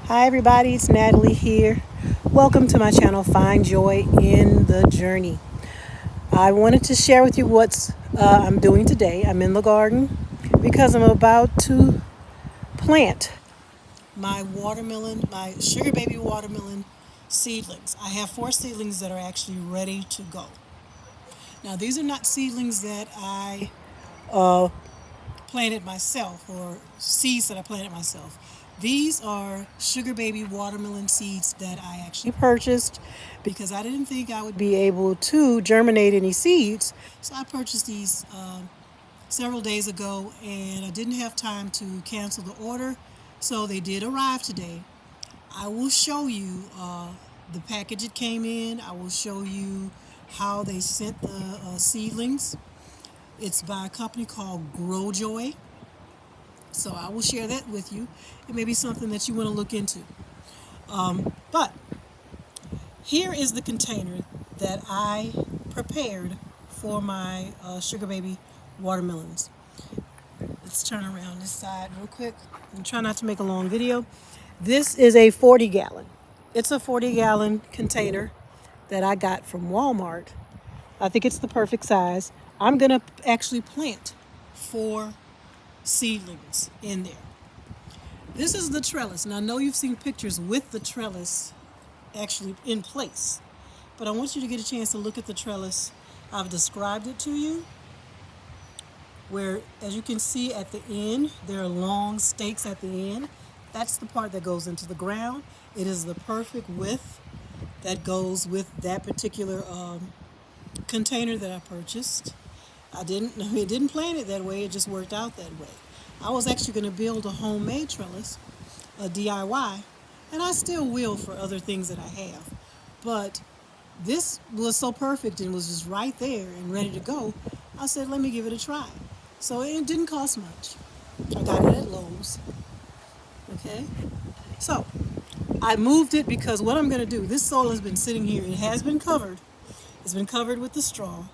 Hi everybody, it's Natalie here. Welcome to my channel, Find Joy in the Journey. I wanted to share with you what I'm doing today. I'm in the garden because I'm about to plant my watermelon, my sugar baby watermelon seedlings. I have 4 seedlings that are actually ready to go. Now these are not seedlings that I planted myself or seeds that I planted myself. These are sugar baby watermelon seeds that I actually purchased because I didn't think I would be able to germinate any seeds. So I purchased these several days ago and I didn't have time to cancel the order. So they did arrive today. I will show you the package it came in. I will show you how they sent the seedlings. It's by a company called Growjoy. So I will share that with you. It may be something that you want to look into. But here is the container that I prepared for my sugar baby watermelons. Let's turn around this side real quick and try not to make a long video. This is a 40 gallon. It's a 40-gallon container that I got from Walmart. I think it's the perfect size. I'm going to actually plant 4 seedlings in there. This is the trellis, and I know you've seen pictures with the trellis actually in place, but I want you to get a chance to look at the trellis. I've described it to you, where as you can see at the end, there are long stakes at the end. That's the part that goes into the ground. It is the perfect width that goes with that particular container that I purchased. It didn't plan it that way, it just worked out that way. I was actually going to build a homemade trellis, a DIY, and I still will for other things that I have. But this was so perfect and was just right there and ready to go. I said, let me give it a try. So it didn't cost much. I got it at Lowe's. Okay? So I moved it because what I'm going to do, this soil has been sitting here. It has been covered. It's been covered with the straw.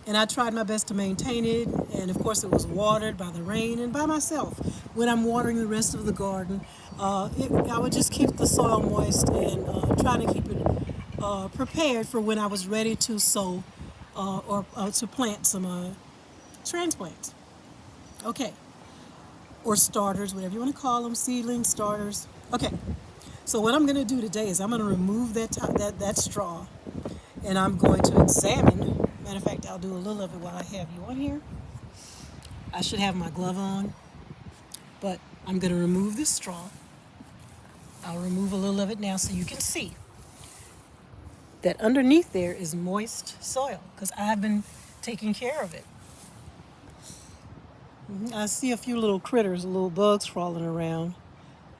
And I tried my best to maintain it, and of course it was watered by the rain and by myself. When I'm watering the rest of the garden, I would just keep the soil moist and try to keep it prepared for when I was ready to sow or to plant some transplants. Okay, or starters, whatever you want to call them, seedlings, starters. Okay, so what I'm going to do today is I'm going to remove that straw, and I'm going to examine. Matter of fact, I'll do a little of it while I have you on here. I should have my glove on, but I'm going to remove this straw. I'll remove a little of it now so you can see that underneath there is moist soil because I've been taking care of it. I see a few little critters, little bugs crawling around.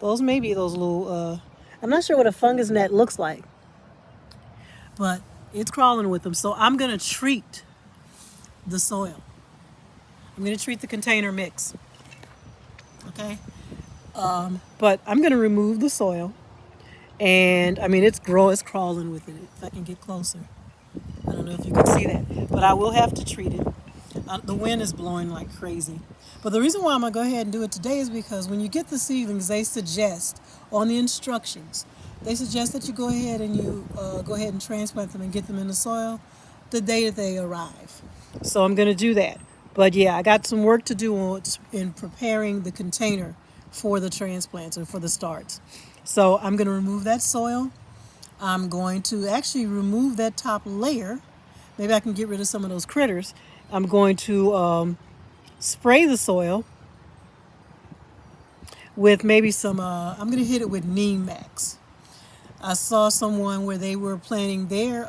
Those may be those little, I'm not sure what a fungus gnat looks like, but it's crawling with them. So I'm going to treat the soil. I'm going to treat the container mix. Okay? But I'm going to remove the soil. And, I mean, it's crawling with it. If I can get closer. I don't know if you can see that. But I will have to treat it. The wind is blowing like crazy. But the reason why I'm going to go ahead and do it today is because when you get the seedlings, they suggest on the instructions, they suggest that you go ahead and transplant them and get them in the soil the day that they arrive. So I'm going to do that. But yeah, I got some work to do in preparing the container for the transplants or for the starts. So I'm going to remove that soil. I'm going to actually remove that top layer. Maybe I can get rid of some of those critters. I'm going to spray the soil with maybe some, I'm going to hit it with Nmax. I saw someone where they were planting their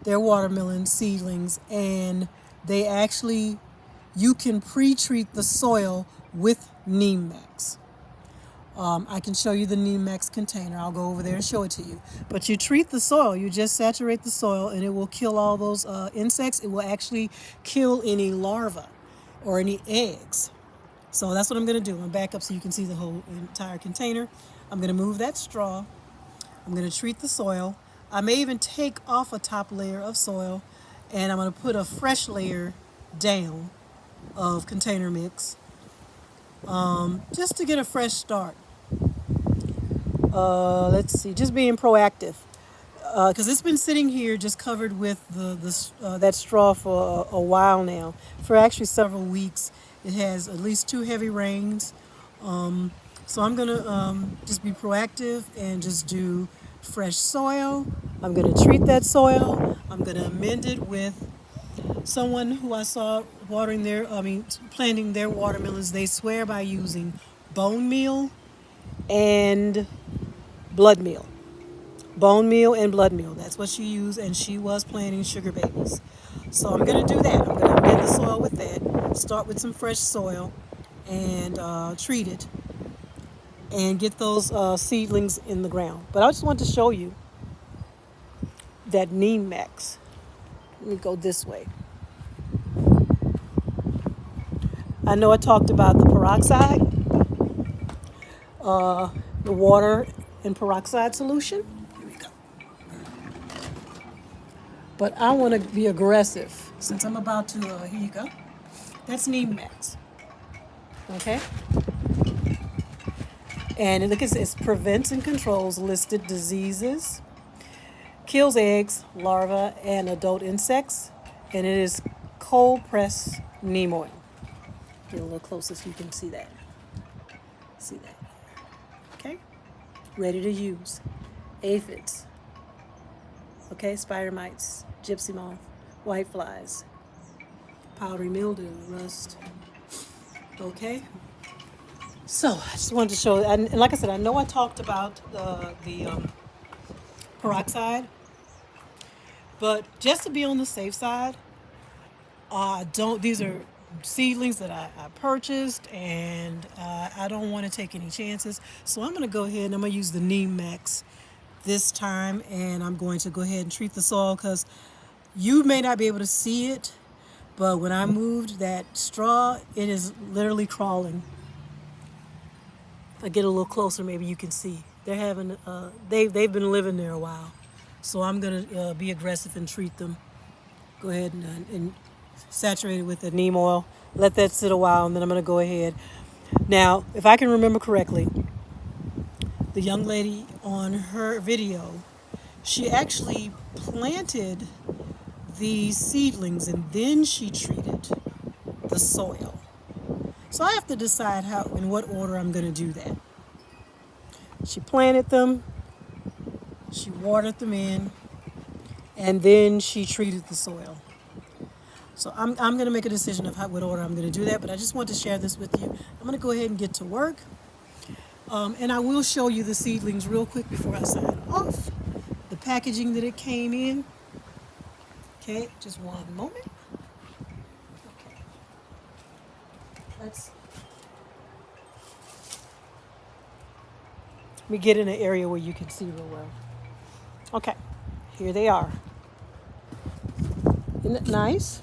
watermelon seedlings, and they actually, you can pre-treat the soil with Nmax. I can show you the Nmax container. I'll go over there and show it to you. But you treat the soil. You just saturate the soil, and it will kill all those insects. It will actually kill any larvae or any eggs. So that's what I'm going to do. I'm going to back up so you can see the whole entire container. I'm going to move that straw. I'm going to treat the soil. I may even take off a top layer of soil, and I'm going to put a fresh layer down of container mix just to get a fresh start. let's see, just being proactive. Because it's been sitting here just covered with that straw for a while now, for actually several weeks. It has at least 2 heavy rains. So I'm going to just be proactive and just do fresh soil. I'm going to treat that soil. I'm going to amend it with someone who I saw planting their watermelons. They swear by using bone meal and blood meal. Bone meal and blood meal. That's what she used, and she was planting sugar babies. So I'm going to do that. I'm going to amend the soil with that. Start with some fresh soil and treat it and get those seedlings in the ground. But I just want to show you that Nmax. Let me go this way. I know I talked about the peroxide, the water and peroxide solution. Here we go. But I want to be aggressive since I'm about to, here you go. That's Nmax. Okay? And look, it says prevents and controls listed diseases, kills eggs, larvae, and adult insects, and it is cold pressed neem oil. Get a little closer so you can see that. See that? Okay? Ready to use. Aphids. Okay? Spider mites, gypsy moth, white flies, powdery mildew, rust. Okay? So I just wanted to show, and like I said, I know I talked about the peroxide, but just to be on the safe side, these are seedlings that I purchased, and I don't want to take any chances. So I'm going to go ahead and I'm going to use the Nmax this time, and I'm going to go ahead and treat the soil because you may not be able to see it, but when I moved that straw, it is literally crawling. If I get a little closer, maybe you can see. They're having, they've been living there a while. So I'm going to be aggressive and treat them. Go ahead and saturate it with the neem oil. Let that sit a while, and then I'm going to go ahead. Now, if I can remember correctly, the young lady on her video, she actually planted these seedlings and then she treated the soil. So I have to decide in what order I'm going to do that. She planted them, she watered them in, and then she treated the soil. So I'm going to make a decision of what order I'm going to do that, but I just want to share this with you. I'm going to go ahead and get to work, and I will show you the seedlings real quick before I sign off. The packaging that it came in. Okay, just one moment. Okay. Let me get in an area where you can see real well. Okay, here they are. Isn't it nice?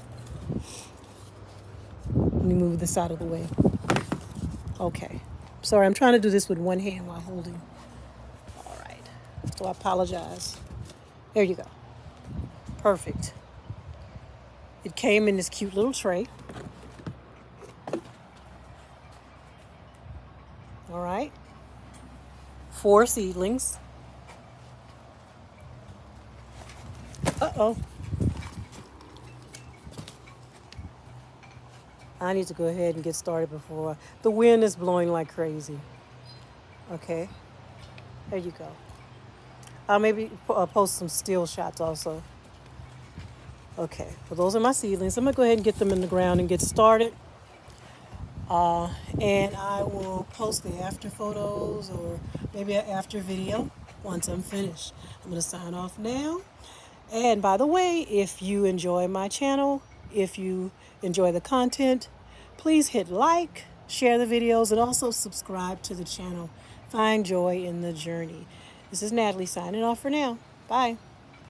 Let me move this out of the way. Okay. Sorry, I'm trying to do this with one hand while holding. All right. So I apologize. There you go. Perfect. It came in this cute little tray. All right. 4 seedlings. Uh-oh. I need to go ahead and get started before the wind is blowing like crazy. Okay. There you go. I'll maybe post some still shots also. Okay. Well, those are my seedlings. I'm going to go ahead and get them in the ground and get started. And I will post the after photos or maybe an after video once I'm finished. I'm going to sign off now. And by the way, if you enjoy my channel, if you enjoy the content, please hit like, share the videos, and also subscribe to the channel. Find joy in the journey. This is Natalie signing off for now. Bye.